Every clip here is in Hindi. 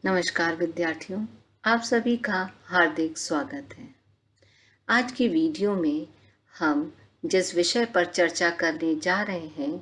नमस्कार विद्यार्थियों, आप सभी का हार्दिक स्वागत है। आज की वीडियो में हम जिस विषय पर चर्चा करने जा रहे हैं,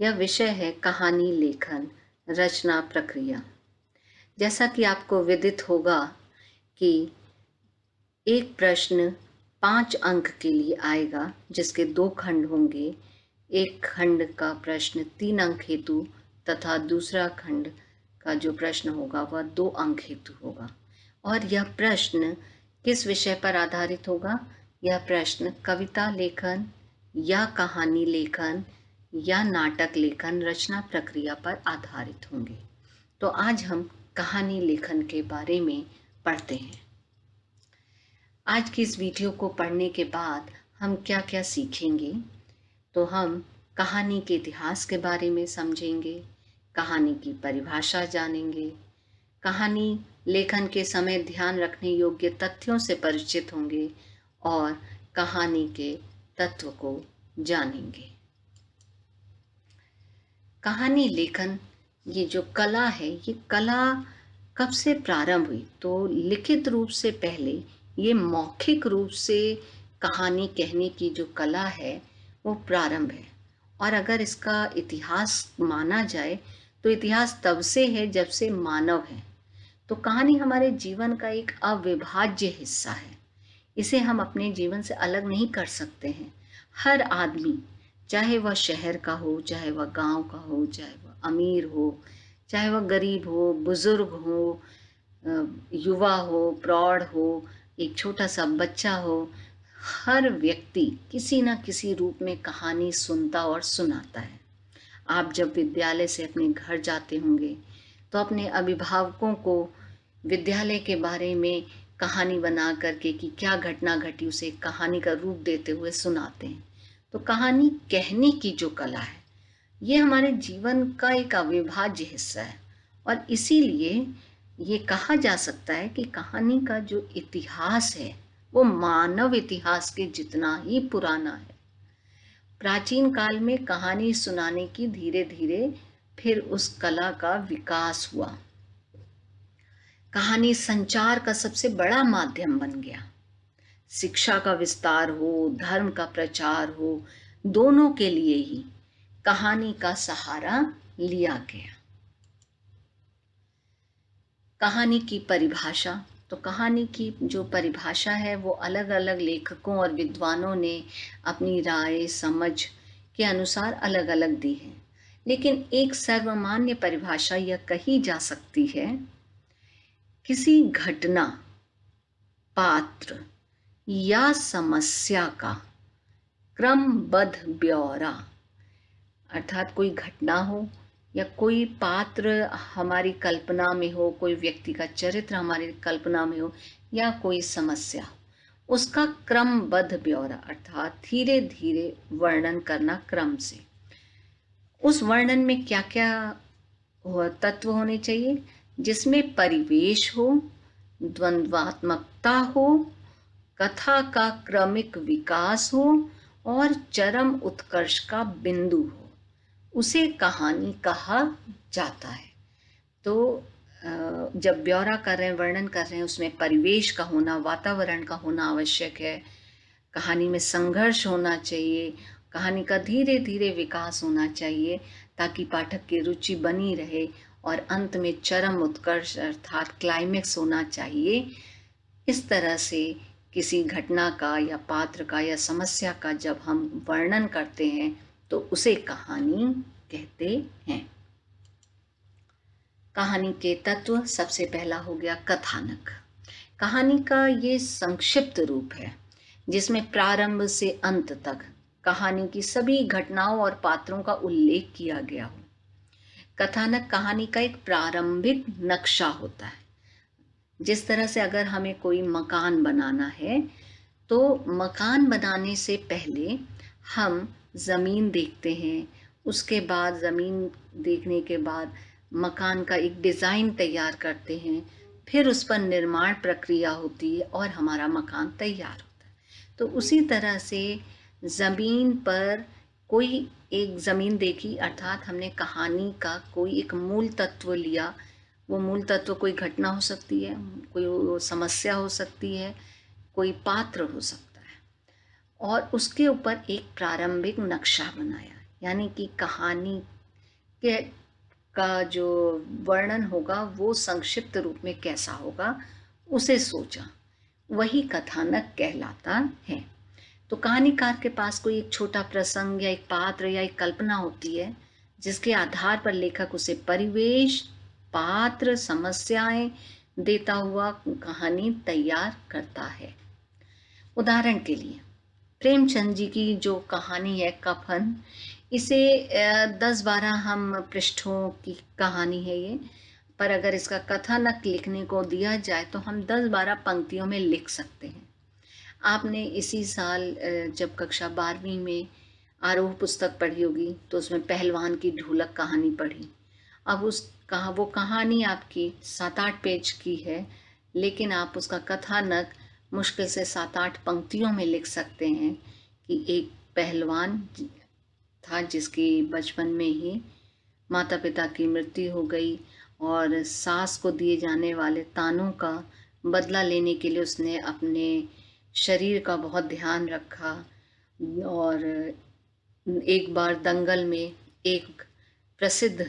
यह विषय है कहानी लेखन रचना प्रक्रिया। जैसा कि आपको विदित होगा कि एक प्रश्न 5 अंक के लिए आएगा, जिसके 2 खंड होंगे। एक खंड का प्रश्न 3 अंक हेतु तथा दूसरा खंड का जो प्रश्न होगा वह 2 अंक हेतु होगा। और यह प्रश्न किस विषय पर आधारित होगा? यह प्रश्न कविता लेखन या कहानी लेखन या नाटक लेखन रचना प्रक्रिया पर आधारित होंगे। तो आज हम कहानी लेखन के बारे में पढ़ते हैं। आज की इस वीडियो को पढ़ने के बाद हम क्या क्या सीखेंगे? तो हम कहानी के इतिहास के बारे में समझेंगे, कहानी की परिभाषा जानेंगे, कहानी लेखन के समय ध्यान रखने योग्य तथ्यों से परिचित होंगे और कहानी के तत्व को जानेंगे। कहानी लेखन ये जो कला है, ये कला कब से प्रारंभ हुई? तो लिखित रूप से पहले ये मौखिक रूप से कहानी कहने की जो कला है वो प्रारंभ है। और अगर इसका इतिहास माना जाए तो इतिहास तब से है जब से मानव है। तो कहानी हमारे जीवन का एक अविभाज्य हिस्सा है। इसे हम अपने जीवन से अलग नहीं कर सकते हैं। हर आदमी, चाहे वह शहर का हो, चाहे वह गांव का हो, चाहे वह अमीर हो, चाहे वह गरीब हो, बुजुर्ग हो, युवा हो, प्रौढ़ हो, एक छोटा सा बच्चा हो, हर व्यक्ति किसी न किसी रूप में कहानी सुनता और सुनाता है। आप जब विद्यालय से अपने घर जाते होंगे तो अपने अभिभावकों को विद्यालय के बारे में कहानी बना करके कि क्या घटना घटी उसे कहानी का रूप देते हुए सुनाते हैं। तो कहानी कहने की जो कला है, ये हमारे जीवन का एक अविभाज्य हिस्सा है। और इसीलिए ये कहा जा सकता है कि कहानी का जो इतिहास है वो मानव इतिहास के जितना ही पुराना है। प्राचीन काल में कहानी सुनाने की धीरे धीरे फिर उस कला का विकास हुआ। कहानी संचार का सबसे बड़ा माध्यम बन गया। शिक्षा का विस्तार हो, धर्म का प्रचार हो, दोनों के लिए ही कहानी का सहारा लिया गया। कहानी की परिभाषा, तो कहानी की जो परिभाषा है वो अलग अलग लेखकों और विद्वानों ने अपनी राय समझ के अनुसार अलग अलग दी है। लेकिन एक सर्वमान्य परिभाषा यह कही जा सकती है, किसी घटना, पात्र या समस्या का क्रमबद्ध ब्यौरा। अर्थात कोई घटना हो या कोई पात्र हमारी कल्पना में हो, कोई व्यक्ति का चरित्र हमारी कल्पना में हो, या कोई समस्या, उसका क्रमबद्ध ब्यौरा अर्थात धीरे धीरे वर्णन करना क्रम से। उस वर्णन में क्या क्या तत्व होने चाहिए? जिसमें परिवेश हो, द्वंद्वात्मकता हो, कथा का क्रमिक विकास हो और चरम उत्कर्ष का बिंदु हो, उसे कहानी कहा जाता है। तो जब ब्यौरा कर रहे हैं, वर्णन कर रहे हैं, उसमें परिवेश का होना, वातावरण का होना आवश्यक है। कहानी में संघर्ष होना चाहिए, कहानी का धीरे धीरे विकास होना चाहिए ताकि पाठक की रुचि बनी रहे और अंत में चरम उत्कर्ष अर्थात क्लाइमेक्स होना चाहिए। इस तरह से किसी घटना का या पात्र का या समस्या का जब हम वर्णन करते हैं तो उसे कहानी कहते हैं। कहानी के तत्व, सबसे पहला हो गया कथानक। कहानी का ये संक्षिप्त रूप है जिसमें प्रारंभ से अंत तक कहानी की सभी घटनाओं और पात्रों का उल्लेख किया गया हो। कथानक कहानी का एक प्रारंभिक नक्शा होता है। जिस तरह से अगर हमें कोई मकान बनाना है तो मकान बनाने से पहले हम ज़मीन देखते हैं, उसके बाद ज़मीन देखने के बाद मकान का एक डिज़ाइन तैयार करते हैं, फिर उस पर निर्माण प्रक्रिया होती है और हमारा मकान तैयार होता है। तो उसी तरह से ज़मीन पर एक ज़मीन देखी अर्थात हमने कहानी का कोई एक मूल तत्व लिया, वो मूल तत्व कोई घटना हो सकती है, कोई वो समस्या हो सकती है, कोई पात्र हो सकता है, और उसके ऊपर एक प्रारंभिक नक्शा बनाया, यानी कि कहानी के का जो वर्णन होगा वो संक्षिप्त रूप में कैसा होगा उसे सोचा, वही कथानक कहलाता है। तो कहानीकार के पास कोई एक छोटा प्रसंग या एक पात्र या एक कल्पना होती है, जिसके आधार पर लेखक उसे परिवेश, पात्र, समस्याएं देता हुआ कहानी तैयार करता है। उदाहरण के लिए प्रेमचंद जी की जो कहानी है कफन, इसे 10-12 हम पृष्ठों की कहानी है ये, पर अगर इसका कथानक लिखने को दिया जाए तो हम 10-12 पंक्तियों में लिख सकते हैं। आपने इसी साल जब कक्षा 12वीं में आरोह पुस्तक पढ़ी होगी तो उसमें पहलवान की ढोलक कहानी पढ़ी। अब वो कहानी आपकी 7-8 पेज की है, लेकिन आप उसका कथानक मुश्किल से 7-8 पंक्तियों में लिख सकते हैं कि एक पहलवान था जिसकी बचपन में ही माता पिता की मृत्यु हो गई, और सास को दिए जाने वाले तानों का बदला लेने के लिए उसने अपने शरीर का बहुत ध्यान रखा, और एक बार दंगल में एक प्रसिद्ध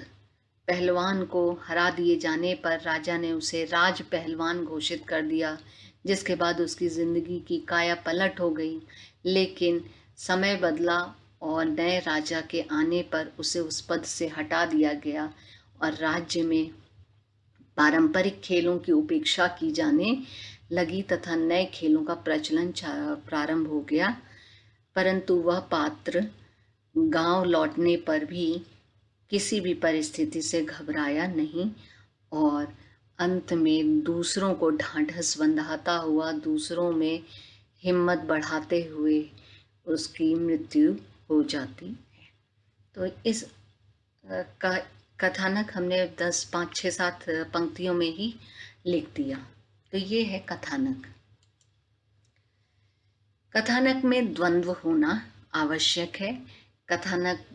पहलवान को हरा दिए जाने पर राजा ने उसे राज पहलवान घोषित कर दिया, जिसके बाद उसकी ज़िंदगी की काया पलट हो गई। लेकिन समय बदला और नए राजा के आने पर उसे उस पद से हटा दिया गया और राज्य में पारंपरिक खेलों की उपेक्षा की जाने लगी तथा नए खेलों का प्रचलन प्रारंभ हो गया। परंतु वह पात्र गांव लौटने पर भी किसी भी परिस्थिति से घबराया नहीं, और अंत में दूसरों को ढांढस बंधाता हुआ, दूसरों में हिम्मत बढ़ाते हुए उसकी मृत्यु हो जाती है। तो इस का कथानक हमने 10, 5, 6, 7 पंक्तियों में ही लिख दिया। तो ये है कथानक। कथानक में द्वंद्व होना आवश्यक है। कथानक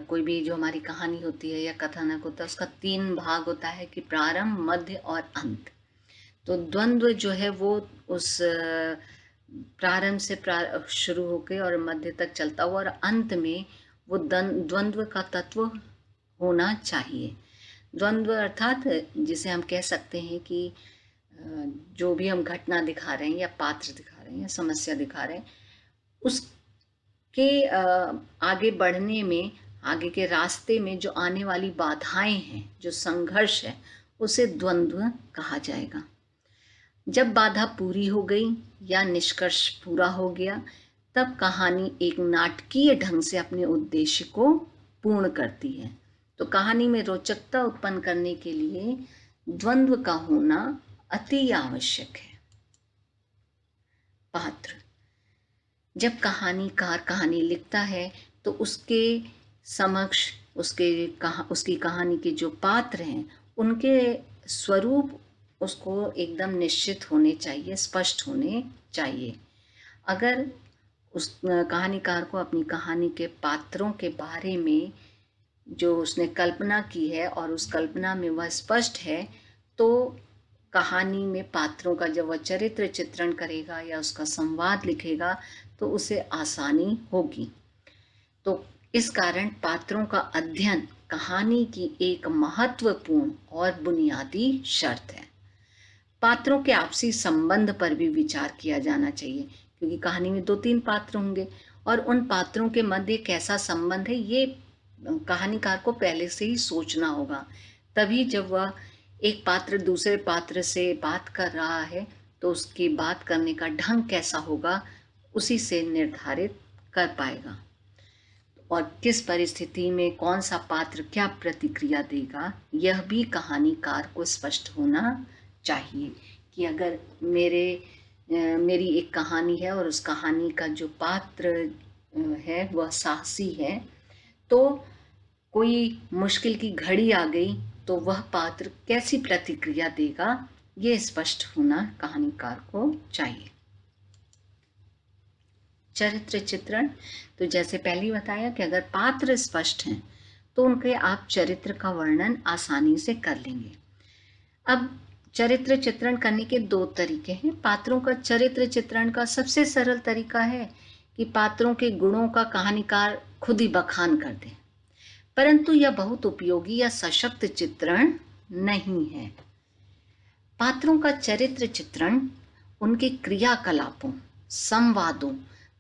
कोई भी जो हमारी कहानी होती है या कथानक होता है उसका 3 भाग होता है कि प्रारंभ, मध्य और अंत। तो द्वंद्व जो है वो उस प्रारंभ से शुरू होकर और मध्य तक चलता हुआ, और अंत में वो द्वंद्व का तत्व होना चाहिए। द्वंद्व अर्थात जिसे हम कह सकते हैं कि जो भी हम घटना दिखा रहे हैं या पात्र दिखा रहे हैं या समस्या दिखा रहे हैं, उसके आगे बढ़ने में, आगे के रास्ते में जो आने वाली बाधाएं हैं, जो संघर्ष है, उसे द्वंद्व कहा जाएगा। जब बाधा पूरी हो गई या निष्कर्ष पूरा हो गया, तब कहानी एक नाटकीय ढंग से अपने उद्देश्य को पूर्ण करती है। तो कहानी में रोचकता उत्पन्न करने के लिए द्वंद्व का होना अति आवश्यक है। पात्र, जब कहानीकार कहानी लिखता है तो उसके समक्ष उसकी कहानी के जो पात्र हैं उनके स्वरूप उसको एकदम निश्चित होने चाहिए, स्पष्ट होने चाहिए। अगर उस कहानीकार को अपनी कहानी के पात्रों के बारे में जो उसने कल्पना की है और उस कल्पना में वह स्पष्ट है, तो कहानी में पात्रों का जब वह चरित्र चित्रण करेगा या उसका संवाद लिखेगा तो उसे आसानी होगी। तो इस कारण पात्रों का अध्ययन कहानी की एक महत्वपूर्ण और बुनियादी शर्त है। पात्रों के आपसी संबंध पर भी विचार किया जाना चाहिए, क्योंकि कहानी में 2-3 पात्र होंगे और उन पात्रों के मध्य कैसा संबंध है ये कहानीकार को पहले से ही सोचना होगा। तभी जब वह एक पात्र दूसरे पात्र से बात कर रहा है तो उसकी बात करने का ढंग कैसा होगा उसी से निर्धारित कर पाएगा, और किस परिस्थिति में कौन सा पात्र क्या प्रतिक्रिया देगा यह भी कहानीकार को स्पष्ट होना चाहिए। कि अगर मेरी एक कहानी है और उस कहानी का जो पात्र है वह साहसी है, तो कोई मुश्किल की घड़ी आ गई तो वह पात्र कैसी प्रतिक्रिया देगा ये स्पष्ट होना कहानीकार को चाहिए। चरित्र चित्रण, तो जैसे पहले ही बताया कि अगर पात्र स्पष्ट हैं तो उनके आप चरित्र का वर्णन आसानी से कर लेंगे। अब चरित्र चित्रण करने के दो तरीके हैं। पात्रों का चरित्र चित्रण का सबसे सरल तरीका है कि पात्रों के गुणों का कहानीकार खुद ही बखान कर दे, परंतु यह बहुत उपयोगी या सशक्त चित्रण नहीं है। पात्रों का चरित्र चित्रण उनके क्रियाकलापों, संवादों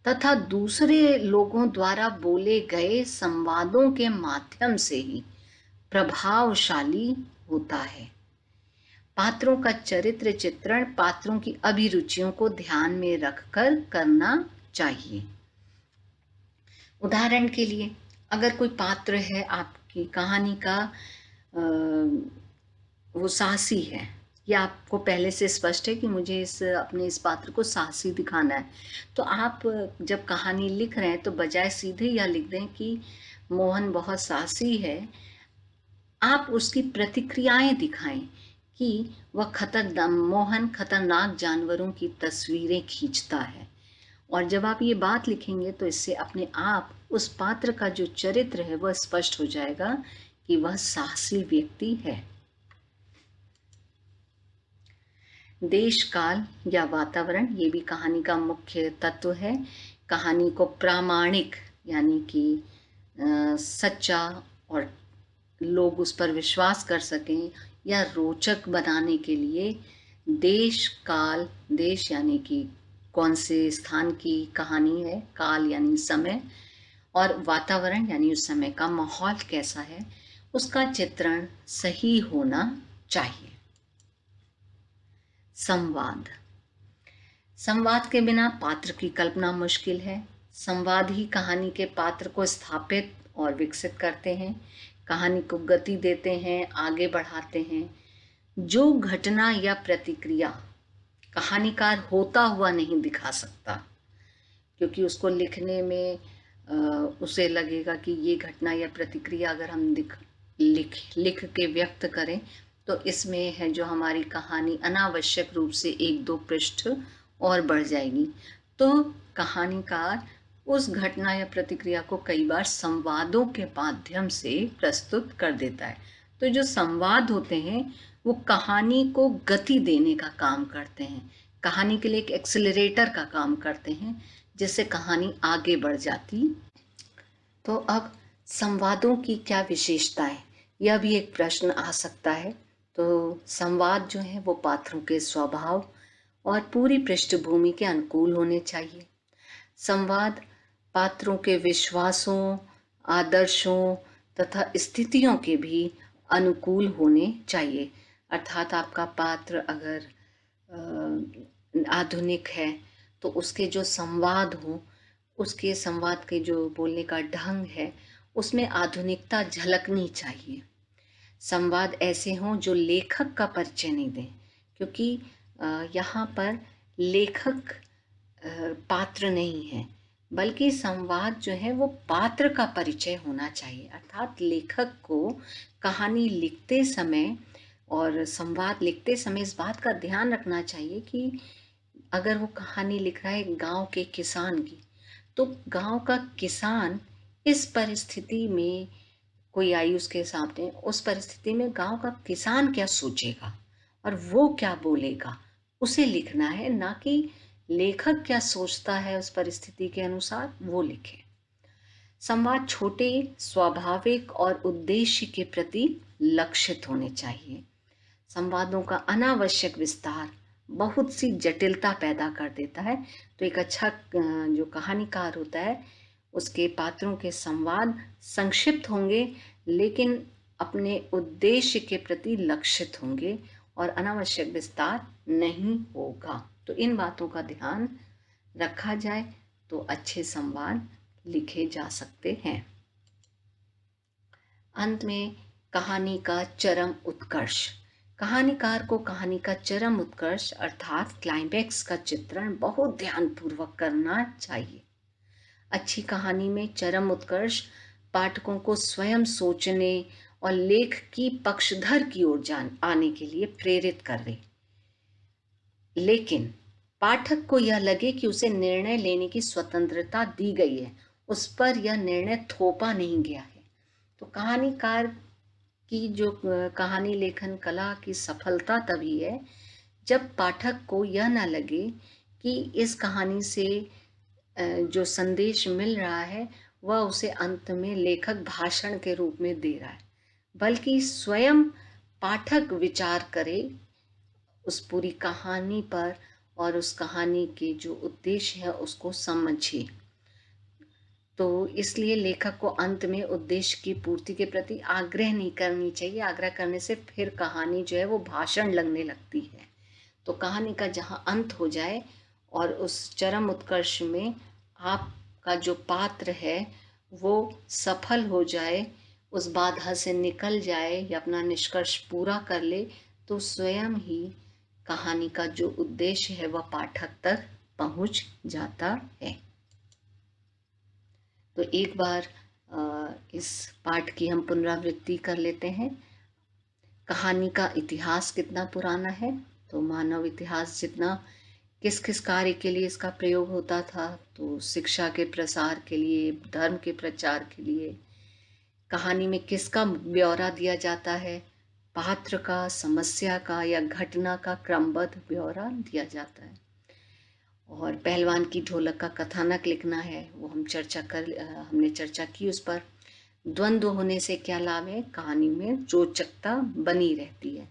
तथा दूसरे लोगों द्वारा बोले गए संवादों के माध्यम से ही प्रभावशाली होता है। पात्रों का चरित्र चित्रण पात्रों की अभिरुचियों को ध्यान में रखकर करना चाहिए। उदाहरण के लिए, अगर कोई पात्र है आपकी कहानी का, वो साहसी है, या आपको पहले से स्पष्ट है कि मुझे अपने इस पात्र को साहसी दिखाना है, तो आप जब कहानी लिख रहे हैं तो बजाय सीधे यह लिख दें कि मोहन बहुत साहसी है, आप उसकी प्रतिक्रियाएं दिखाएं कि मोहन खतरनाक जानवरों की तस्वीरें खींचता है। और जब आप ये बात लिखेंगे तो इससे अपने आप उस पात्र का जो चरित्र है वह स्पष्ट हो जाएगा कि वह साहसी व्यक्ति है। देश, काल या वातावरण ये भी कहानी का मुख्य तत्व है। कहानी को प्रामाणिक यानी कि सच्चा और लोग उस पर विश्वास कर सकें या रोचक बनाने के लिए देश, काल, देश यानी कि कौन से स्थान की कहानी है, काल यानी समय, और वातावरण यानी उस समय का माहौल कैसा है, उसका चित्रण सही होना चाहिए। संवाद। संवाद के बिना पात्र की कल्पना मुश्किल है। संवाद ही कहानी के पात्र को स्थापित और विकसित करते हैं, कहानी को गति देते हैं, आगे बढ़ाते हैं। जो घटना या प्रतिक्रिया कहानीकार होता हुआ नहीं दिखा सकता, क्योंकि उसको लिखने में उसे लगेगा कि ये घटना या प्रतिक्रिया अगर हम लिख के व्यक्त करें तो इसमें है जो हमारी कहानी अनावश्यक रूप से 1-2 पृष्ठ और बढ़ जाएगी। तो कहानीकार उस घटना या प्रतिक्रिया को कई बार संवादों के माध्यम से प्रस्तुत कर देता है। तो जो संवाद होते हैं वो कहानी को गति देने का काम करते हैं, कहानी के लिए एक एक्सेलरेटर का काम करते हैं, जिससे कहानी आगे बढ़ जाती। तो अब संवादों की क्या विशेषता है, यह भी एक प्रश्न आ सकता है। तो संवाद जो है वो पात्रों के स्वभाव और पूरी पृष्ठभूमि के अनुकूल होने चाहिए। संवाद पात्रों के विश्वासों, आदर्शों तथा स्थितियों के भी अनुकूल होने चाहिए। अर्थात आपका पात्र अगर आधुनिक है तो उसके जो संवाद हो, उसके संवाद के जो बोलने का ढंग है, उसमें आधुनिकता झलकनी चाहिए। संवाद ऐसे हों जो लेखक का परिचय नहीं दें, क्योंकि यहाँ पर लेखक पात्र नहीं है, बल्कि संवाद जो है वो पात्र का परिचय होना चाहिए। अर्थात लेखक को कहानी लिखते समय और संवाद लिखते समय इस बात का ध्यान रखना चाहिए कि अगर वो कहानी लिख रहा है गांव के किसान की, तो गांव का किसान इस परिस्थिति में कोई आई उसके सामने, उस परिस्थिति में गांव का किसान क्या सोचेगा और वो क्या बोलेगा, उसे लिखना है, ना कि लेखक क्या सोचता है उस परिस्थिति के अनुसार वो लिखे। संवाद छोटे, स्वाभाविक और उद्देश्य के प्रति लक्षित होने चाहिए। संवादों का अनावश्यक विस्तार बहुत सी जटिलता पैदा कर देता है। तो एक अच्छा जो कहानीकार होता है उसके पात्रों के संवाद संक्षिप्त होंगे, लेकिन अपने उद्देश्य के प्रति लक्षित होंगे और अनावश्यक विस्तार नहीं होगा। तो इन बातों का ध्यान रखा जाए तो अच्छे संवाद लिखे जा सकते हैं। अंत में कहानी का चरम उत्कर्ष। कहानीकार को कहानी का चरम उत्कर्ष अर्थात क्लाइमैक्स का चित्रण बहुत ध्यानपूर्वक करना चाहिए। अच्छी कहानी में चरम उत्कर्ष पाठकों को स्वयं सोचने और लेख की पक्षधर की ओर आने के लिए प्रेरित कर रही, लेकिन पाठक को यह लगे कि उसे निर्णय लेने की स्वतंत्रता दी गई है, उस पर यह निर्णय थोपा नहीं गया है। तो कहानीकार कि जो कहानी लेखन कला की सफलता तभी है जब पाठक को यह ना लगे कि इस कहानी से जो संदेश मिल रहा है वह उसे अंत में लेखक भाषण के रूप में दे रहा है, बल्कि स्वयं पाठक विचार करे उस पूरी कहानी पर और उस कहानी के जो उद्देश्य है उसको समझे। तो इसलिए लेखक को अंत में उद्देश्य की पूर्ति के प्रति आग्रह नहीं करनी चाहिए। आग्रह करने से फिर कहानी जो है वो भाषण लगने लगती है। तो कहानी का जहाँ अंत हो जाए और उस चरम उत्कर्ष में आपका जो पात्र है वो सफल हो जाए, उस बाधा से निकल जाए या अपना निष्कर्ष पूरा कर ले, तो स्वयं ही कहानी का जो उद्देश्य है वह पाठक तक पहुंच जाता है। तो एक बार इस पाठ की हम पुनरावृत्ति कर लेते हैं। कहानी का इतिहास कितना पुराना है, तो मानव इतिहास जितना किस किस कार्य के लिए इसका प्रयोग होता था, तो शिक्षा के प्रसार के लिए, धर्म के प्रचार के लिए। कहानी में किसका ब्यौरा दिया जाता है, पात्र का, समस्या का या घटना का क्रमबद्ध ब्यौरा दिया जाता है। और पहलवान की ढोलक का कथानक लिखना है, वो हमने चर्चा की उस पर। द्वंद्व होने से क्या लाभ है, कहानी में रोचकता बनी रहती है।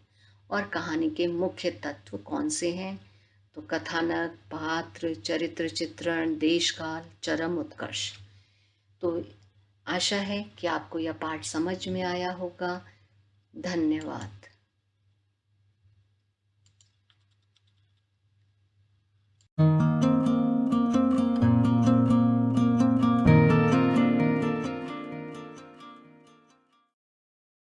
और कहानी के मुख्य तत्व कौन से हैं, तो कथानक, पात्र, चरित्र चित्रण, देशकाल, चरम उत्कर्ष। तो आशा है कि आपको यह पाठ समझ में आया होगा। धन्यवाद।